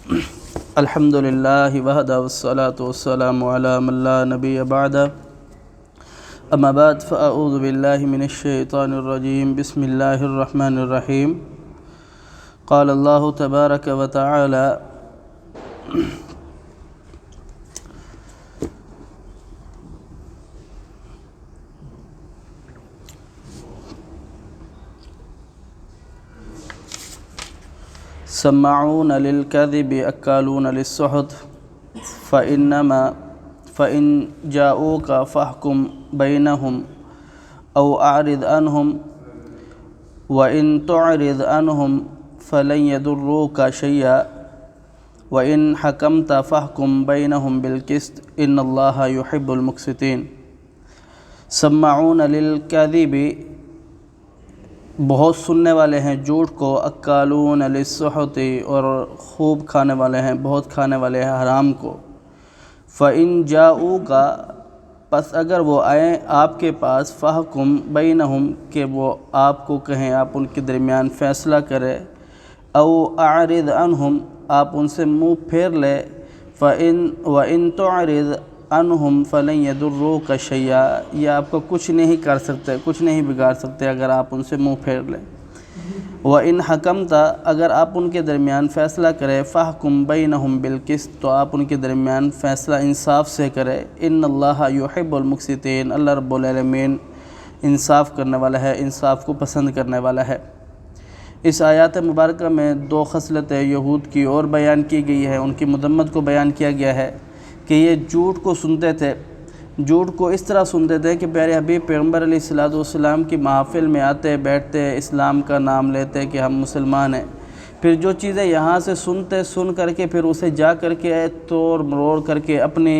الحمد لله وحده والصلاة والسلام على من لا نبي بعده أما بعد فأعوذ بالله من الشيطان الرجيم بسم الله الرحمن الرحيم قال الله تبارك وتعالى سماعون للكذب أكالون للسحت فإن جاءوك فاحكم بينهم أو أعرض عنهم وإن تعرض عنهم فلن يضروك شيئا وإن حكمت فاحكم بينهم بالقسط إن الله يحب المقسطين۔ سماعون للكذب بہت سننے والے ہیں جھوٹ کو، اکالون للسحت اور خوب کھانے والے ہیں، بہت کھانے والے ہیں حرام کو۔ فَإِن جَاءُوكَ پس اگر وہ آئیں آپ کے پاس، فَحْكُم بَيْنَهُمْ کہ وہ آپ کو کہیں، آپ ان کے درمیان فیصلہ کرے، او اعرض عنہم آپ ان سے منہ پھیر لے، وَإِن تُعْرِضْ عنہم فلن یضروک شیئا یہ آپ کو کچھ نہیں کر سکتے، کچھ نہیں بگاڑ سکتے اگر آپ ان سے منہ پھیر لیں۔ وَإِنْ حَكَمْتَ اگر آپ ان کے درمیان فیصلہ کرے، فَحْكُم بَيْنَهُمْ بِالْقِسْطِ تو آپ ان کے درمیان فیصلہ انصاف سے کرے۔ إِنَّ اللَّهَ يُحِبُّ الْمُقْسِطِينَ اللہ رب العالمین انصاف کرنے والا ہے، انصاف کو پسند کرنے والا ہے۔ اس آیات مبارکہ میں دو خصلتیں یہود کی اور بیان کی گئی ہے، ان کی مذمت کو بیان کیا گیا ہے کہ یہ جھوٹ کو سنتے تھے، جھوٹ کو اس طرح سنتے تھے کہ پیارے حبیب پیغمبر علیہ السلام کی محافل میں آتے بیٹھتے، اسلام کا نام لیتے کہ ہم مسلمان ہیں، پھر جو چیزیں یہاں سے سن کر کے پھر اسے جا کر کے توڑ مروڑ کر کے اپنی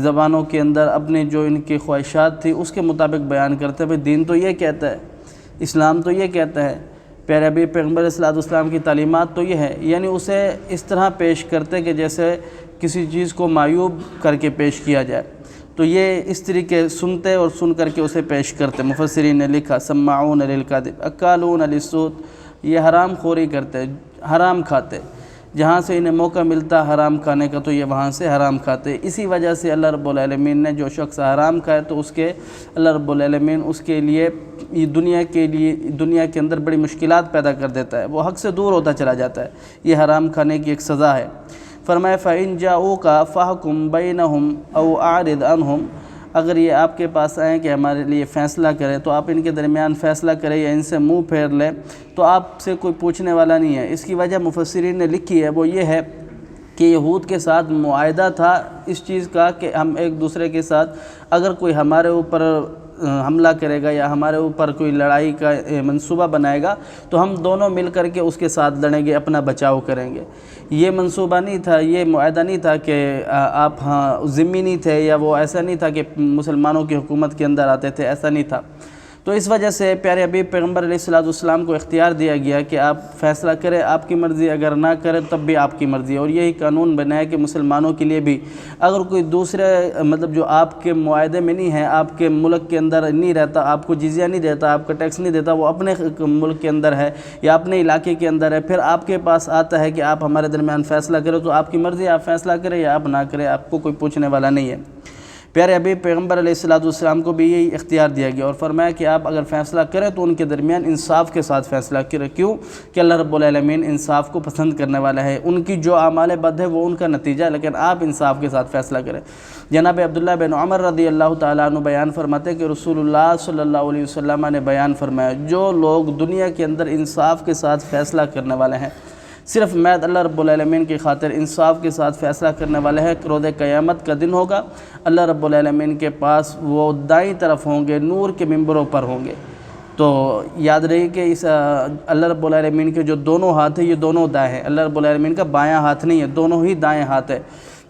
زبانوں کے اندر اپنی جو ان کی خواہشات تھی اس کے مطابق بیان کرتے۔ بھئی دین تو یہ کہتا ہے، اسلام تو یہ کہتا ہے، پیارے حبیب پیغمبر علیہ السلام کی تعلیمات تو یہ ہے، یعنی اسے اس طرح پیش کرتے کہ جیسے کسی چیز کو معیوب کر کے پیش کیا جائے، تو یہ اس طریقے سنتے اور سن کر کے اسے پیش کرتے۔ مفسرین نے لکھا سماعون للکذب اکالون للسحت یہ حرام خوری کرتے، حرام کھاتے، جہاں سے انہیں موقع ملتا حرام کھانے کا تو یہ وہاں سے حرام کھاتے۔ اسی وجہ سے اللہ رب العالمین نے جو شخص حرام کھائے تو اس کے اللہ رب العالمین اس کے لیے دنیا کے اندر بڑی مشکلات پیدا کر دیتا ہے، وہ حق سے دور ہوتا چلا جاتا ہے۔ یہ حرام کھانے کی ایک سزا ہے۔ فرمایا فَإِن جَاءُوكَ فَحْكُم بَيْنَهُمْ أَوْ أَعْرِضْ عَنْهُمْ اگر یہ آپ کے پاس آئیں کہ ہمارے لیے فیصلہ کرے تو آپ ان کے درمیان فیصلہ کرے یا ان سے منہ پھیر لے تو آپ سے کوئی پوچھنے والا نہیں ہے۔ اس کی وجہ مفسرین نے لکھی ہے وہ یہ ہے کہ یہود کے ساتھ معاہدہ تھا اس چیز کا کہ ہم ایک دوسرے کے ساتھ اگر کوئی ہمارے اوپر حملہ کرے گا یا ہمارے اوپر کوئی لڑائی کا منصوبہ بنائے گا تو ہم دونوں مل کر کے اس کے ساتھ لڑیں گے، اپنا بچاؤ کریں گے۔ یہ منصوبہ نہیں تھا، یہ معاہدہ نہیں تھا کہ آپ ذمہ نہیں تھے، یا وہ ایسا نہیں تھا کہ مسلمانوں کی حکومت کے اندر آتے تھے، ایسا نہیں تھا۔ تو اس وجہ سے پیارے حبیب پیغمبر علیہ السلام کو اختیار دیا گیا کہ آپ فیصلہ کریں، آپ کی مرضی، اگر نہ کریں تب بھی آپ کی مرضی، اور یہی قانون بنا ہے کہ مسلمانوں کے لیے بھی اگر کوئی دوسرے مطلب جو آپ کے معاہدے میں نہیں ہے، آپ کے ملک کے اندر نہیں رہتا، آپ کو جزیہ نہیں دیتا، آپ کا ٹیکس نہیں دیتا، وہ اپنے ملک کے اندر ہے یا اپنے علاقے کے اندر ہے، پھر آپ کے پاس آتا ہے کہ آپ ہمارے درمیان فیصلہ کریں تو آپ کی مرضی، آپ فیصلہ کریں یا آپ نہ کریں، آپ کو کوئی پوچھنے والا نہیں ہے۔ پیارے حبیب پیغمبر علیہ السلام کو بھی یہی اختیار دیا گیا اور فرمایا کہ آپ اگر فیصلہ کریں تو ان کے درمیان انصاف کے ساتھ فیصلہ کریں۔ کیوں کہ اللہ رب العالمین انصاف کو پسند کرنے والا ہے، ان کی جو اعمال بد ہے وہ ان کا نتیجہ ہے، لیکن آپ انصاف کے ساتھ فیصلہ کریں۔ جناب عبداللہ بن عمر رضی اللہ تعالیٰ عنہ بیان فرماتے کہ رسول اللہ صلی اللہ علیہ وسلم نے بیان فرمایا جو لوگ دنیا کے اندر انصاف کے ساتھ فیصلہ کرنے والے ہیں، صرف محض اللہ رب العالمین کی خاطر انصاف کے ساتھ فیصلہ کرنے والے ہیں، روز قیامت کا دن ہوگا، اللہ رب العالمین کے پاس وہ دائیں طرف ہوں گے، نور کے ممبروں پر ہوں گے۔ تو یاد رہی کہ اس اللہ رب العالمین کے جو دونوں ہاتھ ہیں یہ دونوں دائیں ہیں، اللہ رب العالمین کا بایاں ہاتھ نہیں ہے، دونوں ہی دائیں ہاتھ ہے،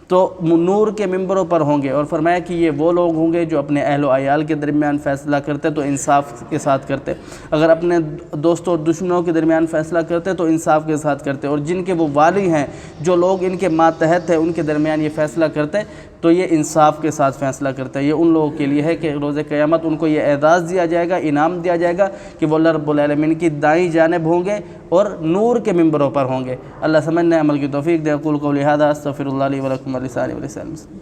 تو نور کے ممبروں پر ہوں گے۔ اور فرمایا کہ یہ وہ لوگ ہوں گے جو اپنے اہل و عیال کے درمیان فیصلہ کرتے تو انصاف کے ساتھ کرتے، اگر اپنے دوستوں اور دشمنوں کے درمیان فیصلہ کرتے تو انصاف کے ساتھ کرتے، اور جن کے وہ والی ہیں جو لوگ ان کے ماتحت ہیں ان کے درمیان یہ فیصلہ کرتے تو یہ انصاف کے ساتھ فیصلہ کرتا ہے۔ یہ ان لوگوں کے لیے ہے کہ روز قیامت ان کو یہ اعزاز دیا جائے گا، انعام دیا جائے گا کہ وہ اللہ رب العالمین کی دائیں جانب ہوں گے اور نور کے ممبروں پر ہوں گے۔ اللہ سمجھنے عمل کی توفیق دے۔ اقول قولی ھذا استغفر اللہ لی ولکم ولسائر المسلمین۔